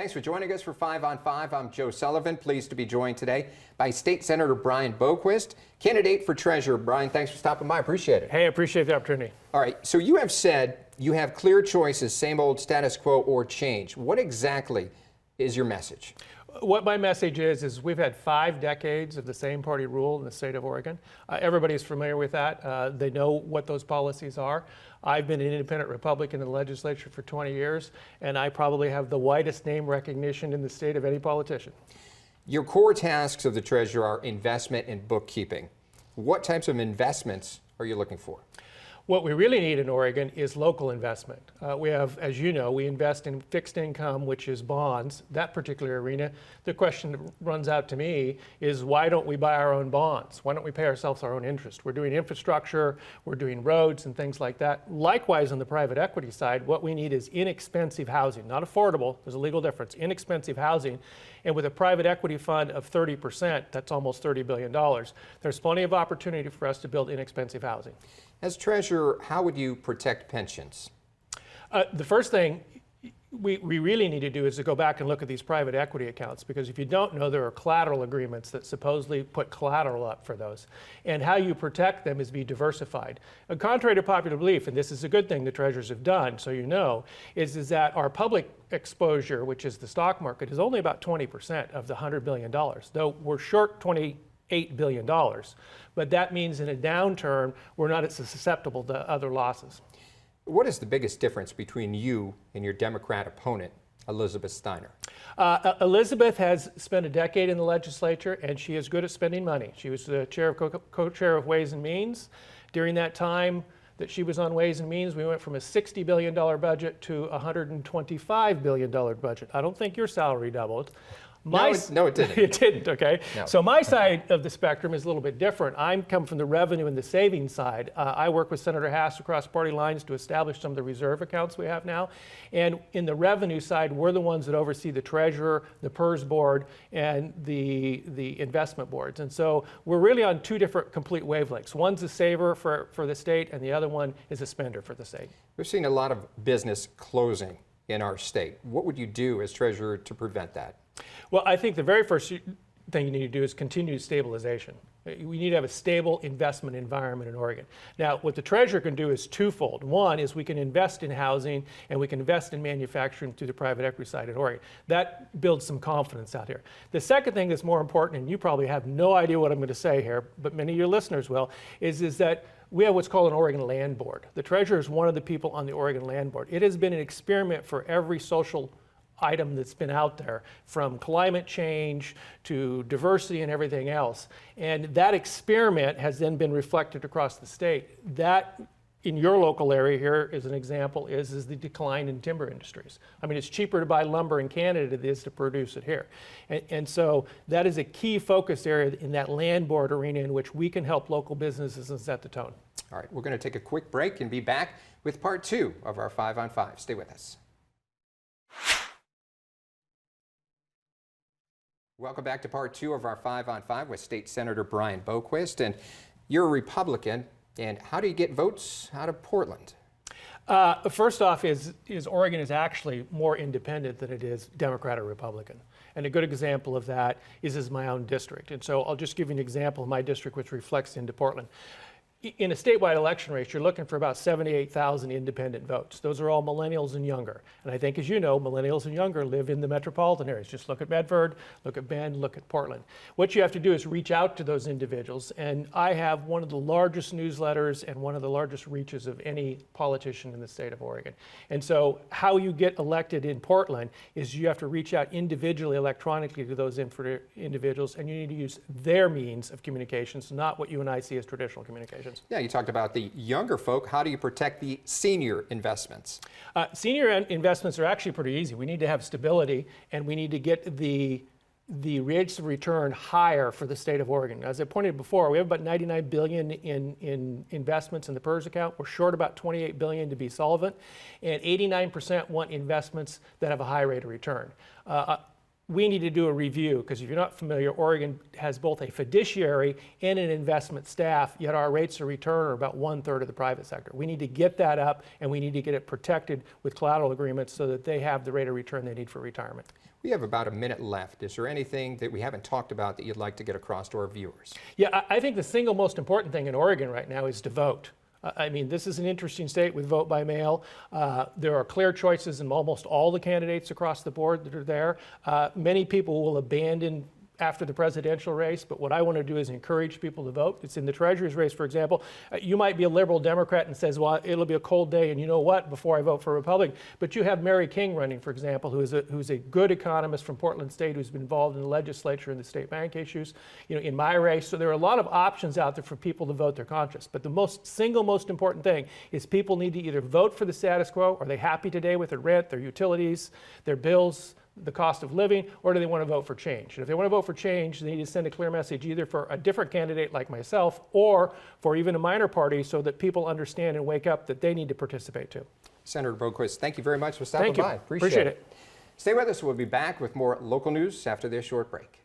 Thanks for joining us for 5 on 5. I'm Joe Sullivan. Pleased to be joined today by State Senator Brian Boquist, candidate for treasurer. Brian, thanks for stopping by. I appreciate it. Hey, I appreciate the opportunity. All right, so you have said you have clear choices, same old status quo or change. What exactly is your message? What my message is we've had 5 decades of the same party rule in the state of Oregon. Everybody's familiar with that. They know what those policies are. I've been an independent Republican in the legislature for 20 years, and I probably have the widest name recognition in the state of any politician. Your core tasks of the treasurer are investment and bookkeeping. What types of investments are you looking for? What we really need in Oregon is local investment. We have, as you know, we invest in fixed income, which is bonds, that particular arena. The question that runs out to me is, why don't we buy our own bonds? Why don't we pay ourselves our own interest? We're doing infrastructure, we're doing roads and things like that. Likewise, on the private equity side, what we need is inexpensive housing, not affordable, there's a legal difference, inexpensive housing. And with a private equity fund of 30%, that's almost $30 billion. There's plenty of opportunity for us to build inexpensive housing. As treasurer, how would you protect pensions? The first thing we really need to do is to go back and look at these private equity accounts, because if you don't know, there are collateral agreements that supposedly put collateral up for those. And how you protect them is be diversified. Contrary to popular belief, and this is a good thing the treasurers have done, so you know, is that our public exposure, which is the stock market, is only about 20% of the $100 billion, though we're short $28 billion. But that means in a downturn, we're not as susceptible to other losses. What is the biggest difference between you and your Democrat opponent, Elizabeth Steiner? Elizabeth has spent a decade in the legislature, and she is good at spending money. She was the co-chair of Ways and Means. During that time that she was on Ways and Means, we went from a $60 billion budget to a $125 billion budget. I don't think your salary doubled. No, it didn't. It didn't, okay? No. So my side of the spectrum is a little bit different. I come from the revenue and the savings side. I work with Senator Hass across party lines to establish some of the reserve accounts we have now. And in the revenue side, we're the ones that oversee the treasurer, the PERS board, and the investment boards. And so we're really on 2 different complete wavelengths. One's a saver for the state, and the other one is a spender for the state. We've seen a lot of business closing in our state. What would you do as treasurer to prevent that? Well, I think the very first thing you need to do is continued stabilization. We need to have a stable investment environment in Oregon. Now, what the treasurer can do is twofold. One is we can invest in housing and we can invest in manufacturing through the private equity side in Oregon. That builds some confidence out here. The second thing that's more important, and you probably have no idea what I'm going to say here, but many of your listeners will, is that we have what's called an Oregon Land Board. The treasurer is one of the people on the Oregon Land Board. It has been an experiment for every social item that's been out there, from climate change to diversity and everything else. And that experiment has then been reflected across the state. That, in your local area here, as an example, is the decline in timber industries. I mean, it's cheaper to buy lumber in Canada than it is to produce it here. And so that is a key focus area in that land board arena in which we can help local businesses and set the tone. All right, we're going to take a quick break and be back with part 2 of our 5 on 5. Stay with us. Welcome back to part 2 of our 5 on 5 with State Senator Brian Boquist. And you're a Republican. And how do you get votes out of Portland? First off, is Oregon is actually more independent than it is Democrat or Republican. And a good example of that is my own district. And so I'll just give you an example of my district, which reflects into Portland. In a statewide election race, you're looking for about 78,000 independent votes. Those are all millennials and younger. And I think, as you know, millennials and younger live in the metropolitan areas. Just look at Medford, look at Bend, look at Portland. What you have to do is reach out to those individuals. And I have one of the largest newsletters and one of the largest reaches of any politician in the state of Oregon. And so how you get elected in Portland is you have to reach out individually, electronically to those individuals, and you need to use their means of communications, not what you and I see as traditional communications. Yeah, you talked about the younger folk. How do you protect the senior investments? Senior investments are actually pretty easy. We need to have stability, and we need to get the rates of return higher for the state of Oregon. As I pointed before, we have about $99 billion in investments in the PERS account. We're short about $28 billion to be solvent, and 89% want investments that have a high rate of return. We need to do a review, because if you're not familiar, Oregon has both a fiduciary and an investment staff, yet our rates of return are about 1/3 of the private sector. We need to get that up, and we need to get it protected with collateral agreements so that they have the rate of return they need for retirement. We have about a minute left. Is there anything that we haven't talked about that you'd like to get across to our viewers? Yeah, I think the single most important thing in Oregon right now is to vote. I mean, this is an interesting state with vote by mail. There are clear choices in almost all the candidates across the board that are there. Many people will abandon after the presidential race, but what I want to do is encourage people to vote. It's in the treasurer's race, for example. You might be a liberal Democrat and says, well, it'll be a cold day, and you know what, before I vote for a Republican. But you have Mary King running, for example, who's a good economist from Portland State who's been involved in the legislature and the state bank issues, in my race. So there are a lot of options out there for people to vote their conscience. But the single most important thing is people need to either vote for the status quo. Are they happy today with their rent, their utilities, their bills, the cost of living, or do they want to vote for change? And if they want to vote for change, they need to send a clear message either for a different candidate like myself or for even a minor party so that people understand and wake up that they need to participate too. Senator Boquist, thank you very much for stopping Thank you. by. Appreciate it. Stay with us. We'll be back with more local news after this short break.